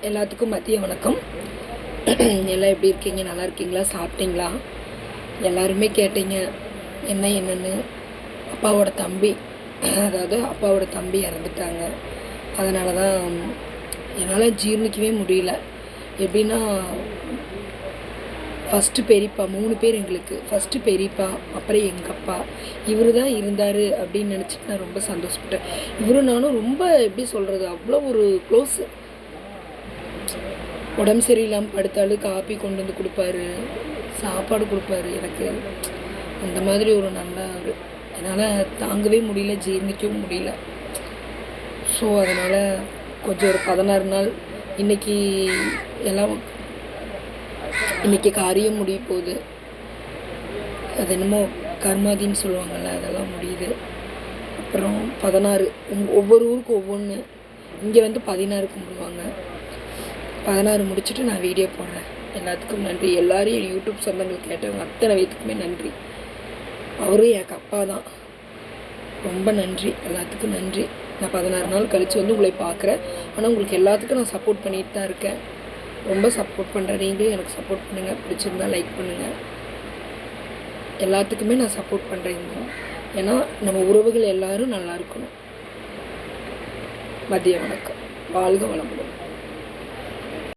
எல்லாத்துக்கும் மதிய வணக்கம். எல்லாம் எப்படி இருக்கீங்க? நல்லா இருக்கீங்களா? சாப்பிட்டீங்களா? எல்லாருமே கேட்டீங்க என்னென்னு. அப்பாவோட தம்பி இறந்துட்டாங்க. அதனால தான் என்னால் ஜீர்ணிக்கவே முடியல. எப்படின்னா, ஃபஸ்ட்டு பெரியப்பா 3 பேர் எங்களுக்கு. ஃபஸ்ட்டு பெரியப்பா, அப்புறம் எங்கள் அப்பா. இவர் தான் இருந்தார் அப்படின்னு நினச்சிட்டு நான் ரொம்ப சந்தோஷப்பட்டேன். இவரும் நானும் ரொம்ப எப்படி சொல்கிறது, அவ்வளோ ஒரு க்ளோஸு. உடம்பு சரியில்லாமல் படுத்தாலும் காப்பி கொண்டு வந்து கொடுப்பாரு, சாப்பாடு கொடுப்பாரு எனக்கு. அந்த மாதிரி ஒரு நல்ல ஒரு என்னால் தாங்கவே முடியல, ஜீர்ணிக்கவும் முடியல. ஸோ அதனால் கொஞ்சம் ஒரு 16 நாள் இன்றைக்கி காரியம் முடிய போகுது. அது என்னமோ கர்மாதின்னு சொல்லுவாங்கள்ல, அதெல்லாம் முடியுது. அப்புறம் 16 ஒவ்வொரு ஊருக்கும் ஒவ்வொன்று. இங்கே வந்து 16 கும்பிடுவாங்க. 16 முடிச்சுட்டு நான் வீடியோ போடுறேன். எல்லாத்துக்கும் நன்றி. எல்லோரும் என் யூடியூப் சொந்தங்கள் கேட்டவங்க அத்தனை பேத்துக்குமே நன்றி. அவரும் எனக்கு அப்பா தான். ரொம்ப நன்றி, எல்லாத்துக்கும் நன்றி. நான் 16 நாள் கழித்து வந்து உங்களை பார்க்குறேன். ஆனால் உங்களுக்கு எல்லாத்துக்கும் நான் சப்போர்ட் பண்ணிட்டு தான் இருக்கேன். ரொம்ப சப்போர்ட் பண்ணுறேன். நீங்களும் எனக்கு சப்போர்ட் பண்ணுங்கள். பிடிச்சிருந்தா லைக் பண்ணுங்கள். எல்லாத்துக்குமே நான் சப்போர்ட் பண்ணுறேன். ஏன்னா நம்ம உறவுகள் எல்லோரும் நல்லா இருக்கணும். மதிய வணக்கம். வாழ்க வளமுடன்.